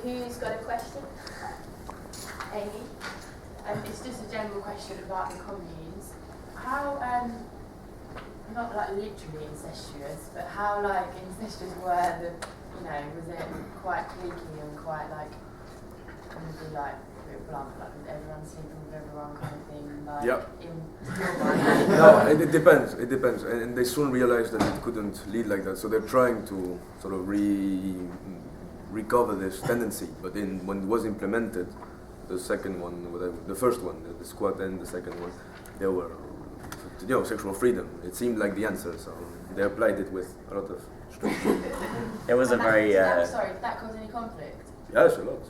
who's got a question? Amy? It's just a general question about the communes. How, not like literally incestuous, but how like incestuous were the, was it quite cliquey and quite like, probably like a bit blunt, like with everyone sleeping with everyone kind of thing, like in your mind? No, it depends, and they soon realized that it couldn't lead like that, so they're trying to sort of recover this tendency, but when it was implemented, the second one, the first one, the squat and the second one, they were, sexual freedom. It seemed like the answer, so they applied it with a lot of strength. It was did that cause any conflict? Yes, a lot.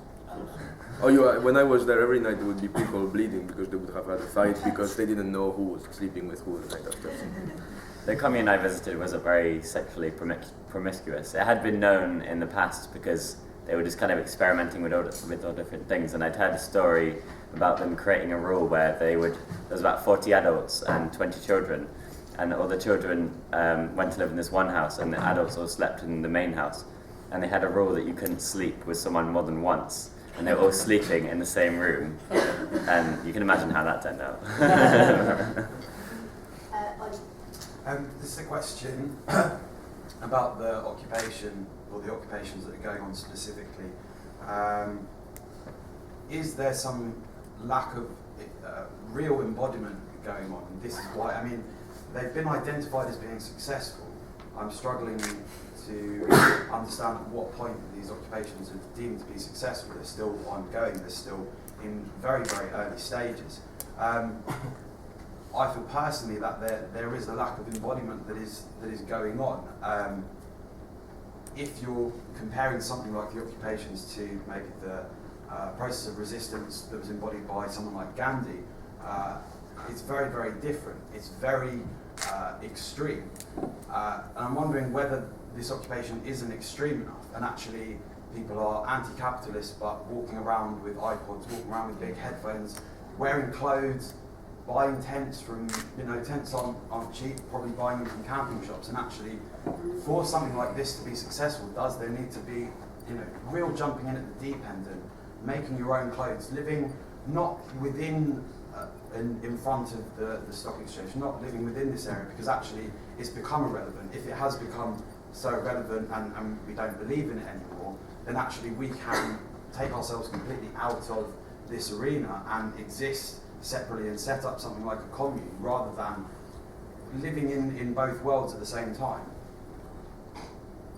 When I was there every night, there would be people bleeding because they would have had a fight because they didn't know who was sleeping with who the night after. The commune I visited wasn't very sexually promiscuous. It had been known in the past because they were just kind of experimenting with all different things, and I'd heard a story about them creating a rule where there was about 40 adults and 20 children, and all the children went to live in this one house, and the adults all slept in the main house, and they had a rule that you couldn't sleep with someone more than once, and they were all sleeping in the same room, and you can imagine how that turned out. This is a question about the occupation, or the occupations that are going on specifically. Is there some lack of real embodiment going on? And this is why, they've been identified as being successful. I'm struggling to understand at what point these occupations are deemed to be successful. They're still ongoing, they're still in very, very early stages. I feel personally that there is a lack of embodiment that is going on. If you're comparing something like the occupations to maybe the process of resistance that was embodied by someone like Gandhi, it's very, very different. It's very extreme. And I'm wondering whether this occupation isn't extreme enough, and actually people are anti-capitalist but walking around with iPods, walking around with big headphones, wearing clothes, buying tents from, tents aren't cheap, probably buying them from camping shops, and actually for something like this to be successful, does there need to be, real jumping in at the deep end and making your own clothes, living not within, in front of the stock exchange, not living within this area, because actually it's become irrelevant. If it has become so irrelevant and we don't believe in it anymore, then actually we can take ourselves completely out of this arena and exist separately and set up something like a commune rather than living in both worlds at the same time.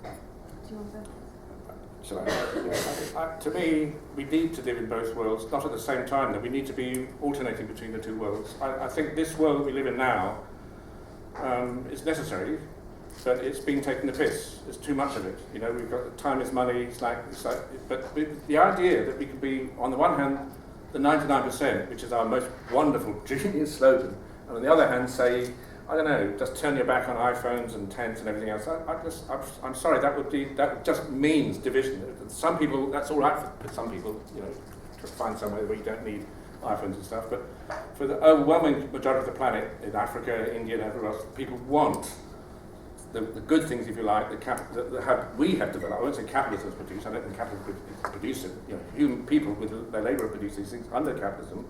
Do you want to? Shall I? To me, we need to live in both worlds, not at the same time, that we need to be alternating between the two worlds. I think this world that we live in now is necessary, but it's being taken the piss. There's too much of it. We've got time is money. But the idea that we could be, on the one hand, the 99%, which is our most wonderful, genius slogan, and on the other hand, say, I don't know, just turn your back on iPhones and tents and everything else. I'm sorry, that just means division. Some people, that's all right for some people, to find somewhere where you don't need iPhones and stuff. But for the overwhelming majority of the planet, in Africa, India, and everywhere else, people want the good things, if you like, we have developed. I won't say capitalism has produced. I don't think capitalism produced it. Human people with their labour produce these things under capitalism.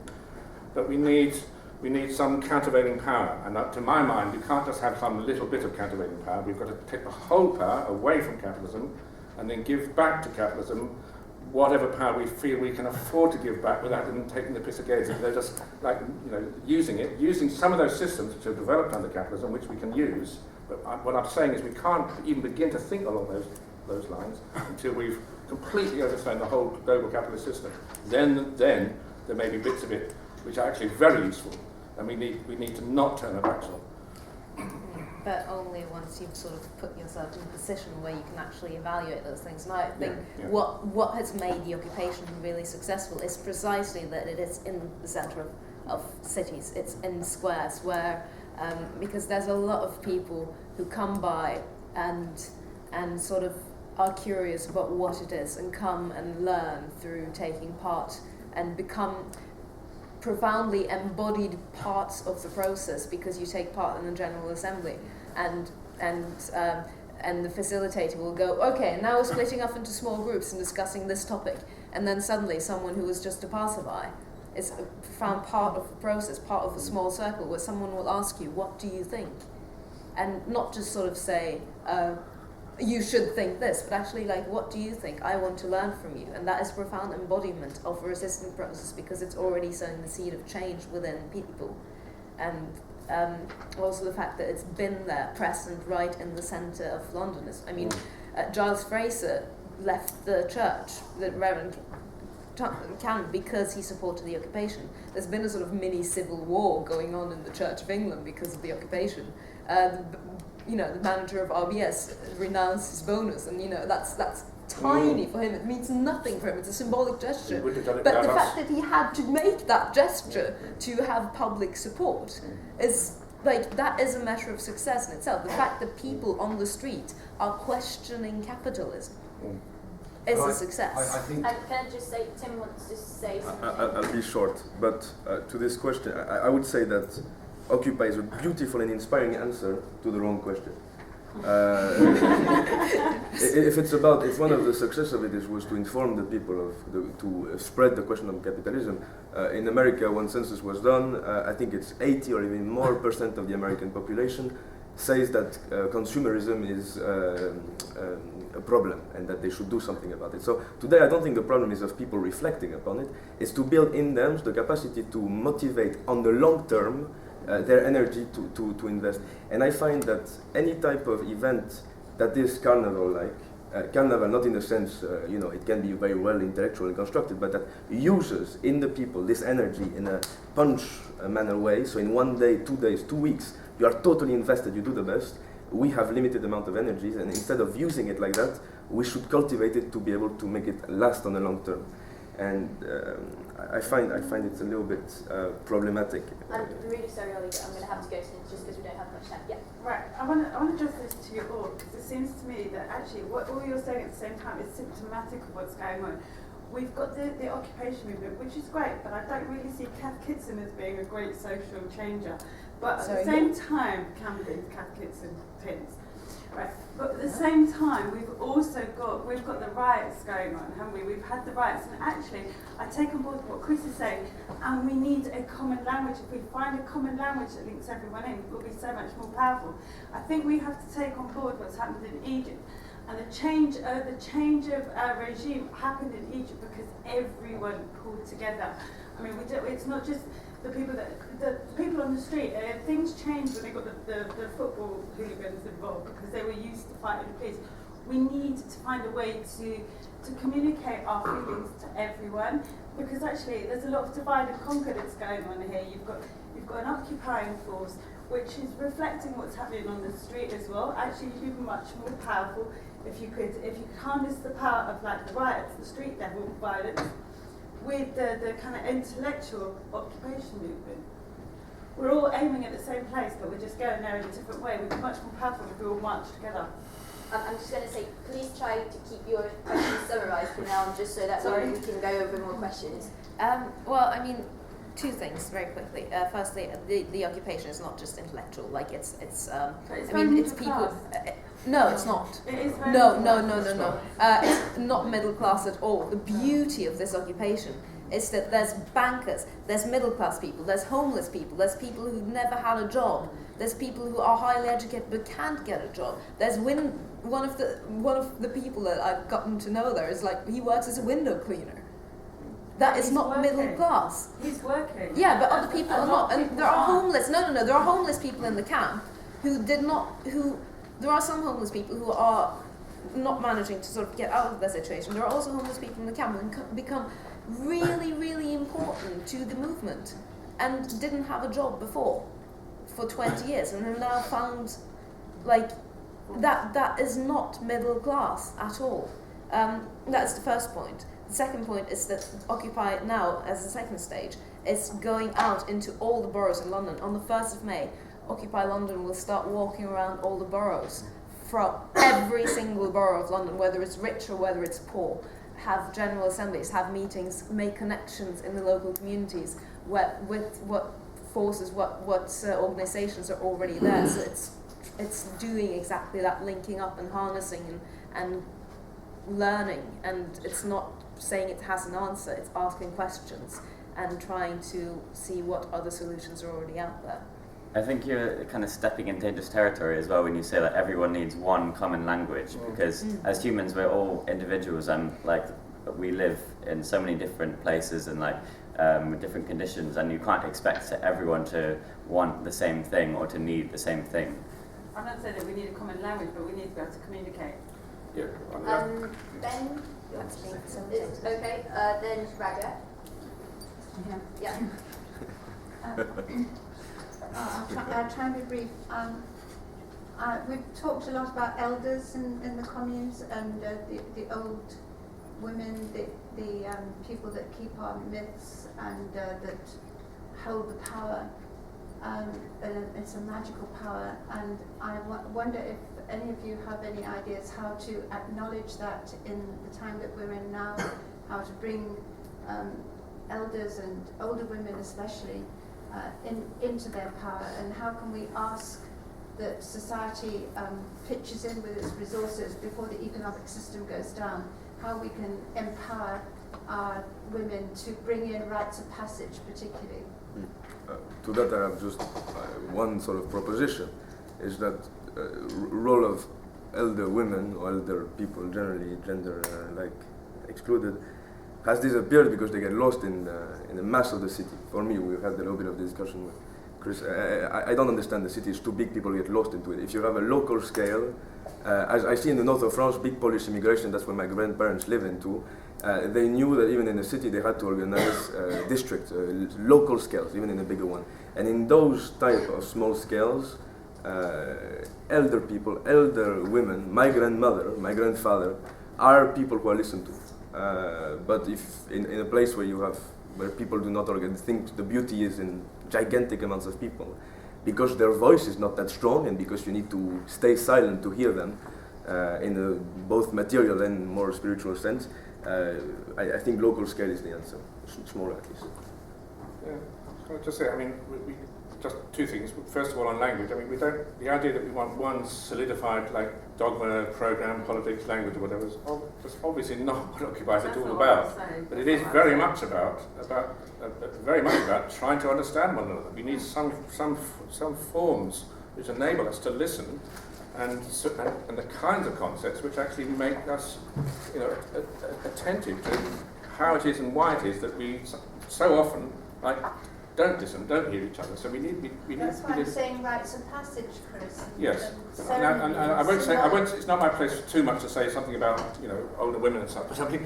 But we need some countervailing power, and to my mind, you can't just have some little bit of countervailing power. We've got to take the whole power away from capitalism, and then give back to capitalism whatever power we feel we can afford to give back without them taking the piss again. So they're just using some of those systems which are developed under capitalism, which we can use. But what I'm saying is we can't even begin to think along those lines until we've completely overthrown the whole global capitalist system. Then there may be bits of it which are actually very useful, and we need to not turn our backs on. But only once you've sort of put yourself in a position where you can actually evaluate those things. And I think what has made the occupation really successful is precisely that it is in the centre of cities. It's in squares where, because there's a lot of people who come by and sort of are curious about what it is and come and learn through taking part and become profoundly embodied parts of the process because you take part in the General Assembly and and the facilitator will go, okay, now we're splitting up into small groups and discussing this topic, and then suddenly someone who was just a passerby is found part of the process, part of a small circle where someone will ask you, what do you think? And not just sort of say, you should think this, but actually like, what do you think? I want to learn from you. And that is profound embodiment of a resistant process, because it's already sowing the seed of change within people. And also the fact that it's been there, present right in the centre of London. Giles Fraser left the church, the Reverend Canon, because he supported the occupation. There's been a sort of mini civil war going on in the Church of England because of the occupation. The manager of RBS renounced his bonus, and that's tiny for him. It means nothing for him. It's a symbolic gesture. But the fact that he had to make that gesture to have public support is like, that is a measure of success in itself. The fact that people on the street are questioning capitalism is a success. I think. Can I just say, Tim wants to say something? I'll be short, but to this question, I would say that Occupy is a beautiful and inspiring answer to the wrong question. If one of the success of it was to inform the people to spread the question of capitalism. In America, when census was done, I think it's 80 or even more % of the American population says that consumerism is a problem and that they should do something about it. So today I don't think the problem is of people reflecting upon it. It's to build in them the capacity to motivate on the long term their energy to invest. And I find that any type of event that is carnival-like, carnival not in the sense, it can be very well intellectually constructed, but that uses in the people this energy in a punch manner way. So in 1 day, 2 days, 2 weeks, you are totally invested, you do the best. We have limited amount of energies, and instead of using it like that, we should cultivate it to be able to make it last on the long term. And I find it's a little bit problematic. I'm really sorry, Ollie, but I'm going to have to go soon just because we don't have much time. Yeah. Right, I want to address this to you all, because it seems to me that actually what all you're saying at the same time is symptomatic of what's going on. We've got the occupation movement, which is great, but I don't really see Cath Kidston as being a great social changer. But at the same time, Cath Kidston pins. Right. But at the same time, we've got the riots going on, haven't we? We've had the riots, and actually, I take on board what Chris is saying, and we need a common language. If we find a common language that links everyone in, it will be so much more powerful. I think we have to take on board what's happened in Egypt, and the change of regime happened in Egypt because everyone pulled together. I mean, it's not just the people on the street. Things changed when they got the football hooligans involved, because they were used to fighting the police. We need to find a way to communicate our feelings to everyone, because actually there's a lot of divide and conquer that's going on here. You've got an occupying force which is reflecting what's happening on the street as well. Actually, you'd be much more powerful if you could harness the power of like the riots, the street level violence, with the kind of intellectual occupation movement. We're all aiming at the same place, but we're just going there in a different way. We'd be much more powerful if we all marched together. I'm just going to say, please try to keep your questions summarised for now, just so that we can go over more questions. Two things very quickly. Firstly, the occupation is not just intellectual. Like it's people. No, it's not. It is very No. It's not middle class at all. The beauty of this occupation is that there's bankers, there's middle class people, there's homeless people, there's people who've never had a job, there's people who are highly educated but can't get a job. There's one of the people that I've gotten to know there is like, he works as a window cleaner. That is not working. middle class. He's working. Yeah, but other people are not. And there are homeless. No. There are homeless people in the camp there are some homeless people who are not managing to sort of get out of their situation. There are also homeless people in the camp who become really, really important to the movement and didn't have a job before for 20 years and have now found like that is not middle class at all. That's the first point. The second point is that Occupy now, as the second stage, is going out into all the boroughs in London. On the 1st of May, Occupy London will start walking around all the boroughs, from every single borough of London, whether it's rich or whether it's poor, have general assemblies, have meetings, make connections in the local communities with what forces, what organisations are already there. So it's it's doing exactly that, linking up and harnessing and learning, and it's not saying it has an answer, it's asking questions and trying to see what other solutions are already out there. I think you're kind of stepping into dangerous territory as well when you say that everyone needs one common language, because as humans we're all individuals, and like we live in so many different places and like with different conditions, and you can't expect everyone to want the same thing or to need the same thing. I'm not saying that we need a common language, but we need to be able to communicate. Yeah. Ben, That's being it's facilitated. okay. Then Raja. Yeah. I'll try and be brief. We've talked a lot about elders in the communes and the old women, the people that keep our myths and that hold the power. And it's a magical power, and I wonder if any of you have any ideas how to acknowledge that in the time that we're in now, how to bring elders and older women especially into their power, and how can we ask that society pitches in with its resources before the economic system goes down, how we can empower our women to bring in rites of passage particularly. To that I have just one sort of proposition, is that role of elder women or elder people generally, gender excluded, has disappeared because they get lost in the mass of the city. For me, we've had a little bit of discussion with Chris. I don't understand the city is too big, people get lost into it. If you have a local scale, as I see in the north of France, big Polish immigration, that's where my grandparents live into, they knew that even in the city they had to organize districts, local scales, even in a bigger one. And in those type of small scales, elder people, elder women, my grandmother, my grandfather, are people who are listened to. But if in a place where people do not think the beauty is in gigantic amounts of people, because their voice is not that strong and because you need to stay silent to hear them in a both material and more spiritual sense, I think local scale is the answer, smaller at least. Yeah, I was just say, I mean, we just two things. First of all, on language, I mean, the idea that we want one solidified, like, dogma, program, politics, language, or whatever, is just obviously not what Occupy is all about. But it is very much about trying to understand one another. We need some forms which enable us to listen, and the kinds of concepts which actually make us, attentive to how it is and why it is that we so often don't listen, don't hear each other. So we need. That's why I'm saying rites of passage, Chris. Yes, and I won't. It's not my place too much to say something about older women and stuff. But I mean,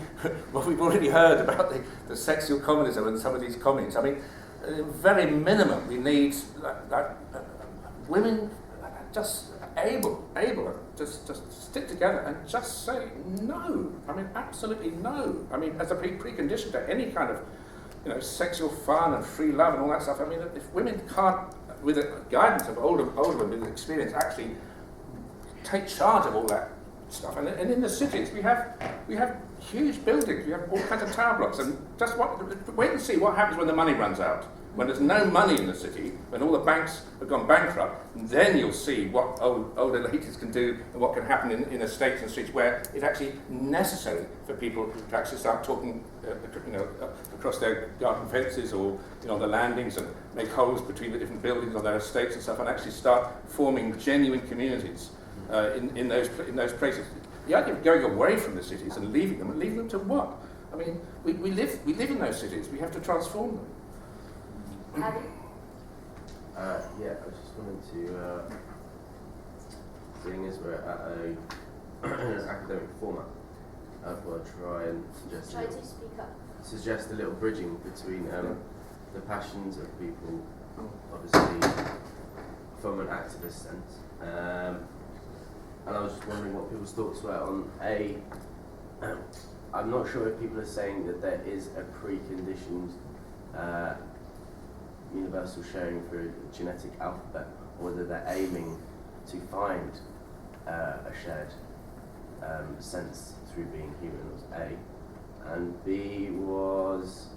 what we've already heard about the sexual communism and some of these communes. I mean, very minimum, we need women just able just stick together and just say no. I mean, absolutely no. I mean, as a precondition to any kind of sexual fun and free love and all that stuff. I mean, if women can't, with the guidance of older women with experience, actually take charge of all that stuff, and in the cities we have huge buildings, we have all kinds of tower blocks, and just wait and see what happens when the money runs out. When there's no money in the city, when all the banks have gone bankrupt, then you'll see what older ladies can do and what can happen in estates and streets where it's actually necessary for people to actually start talking, across their garden fences or the landings, and make holes between the different buildings on their estates and stuff, and actually start forming genuine communities in those places. The idea of going away from the cities and leaving them to what? I mean, we live in those cities. We have to transform them. Abby? I just wanted to, seeing as we're at an academic format, I thought I'd try and suggest a little bridging between the passions of people, obviously from an activist sense, and I was just wondering what people's thoughts were on I'm not sure if people are saying that there is a preconditioned universal sharing through a genetic alphabet, or whether they're aiming to find a shared sense through being human, was A. And B was,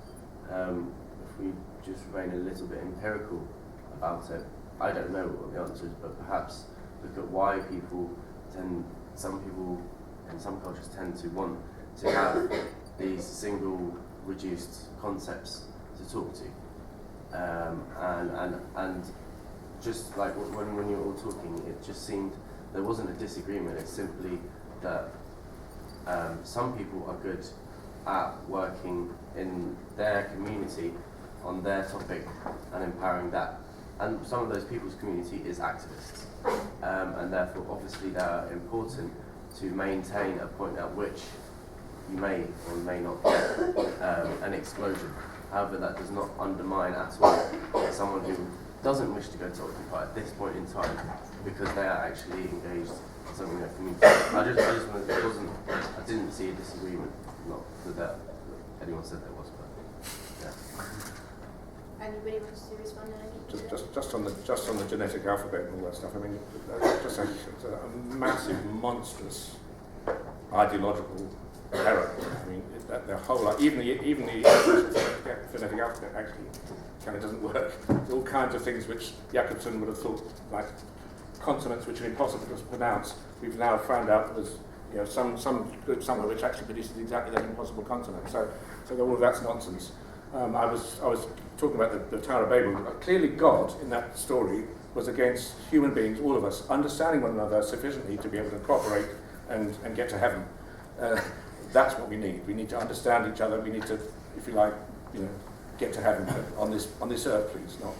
if we just remain a little bit empirical about it, I don't know what the answer is, but perhaps look at why some people in some cultures tend to want to have these single reduced concepts to talk to. And just like when you were all talking, it just seemed there wasn't a disagreement. It's simply that some people are good at working in their community on their topic and empowering that. And some of those people's community is activists. And therefore, obviously, they are important to maintain a point at which you may or may not get an explosion. However, that does not undermine at all someone who doesn't wish to go to Occupy at this point in time because they are actually engaged in something in their community. I just wanted, I didn't see a disagreement, not that anyone said there was, but yeah. Anybody wants to respond? Just on the genetic alphabet and all that stuff. I mean, it's a massive, monstrous ideological error. I mean, the whole even the phonetic alphabet actually kind of doesn't work. There's all kinds of things which Jacobson would have thought, like consonants which are impossible to pronounce. We've now found out there's some group somewhere which actually produces exactly that impossible consonant. So all of that's nonsense. I was talking about the Tower of Babel. Clearly, God in that story was against human beings, all of us, understanding one another sufficiently to be able to cooperate and get to heaven. That's what we need. We need to understand each other. We need to, if you like, get to heaven on this earth, please, not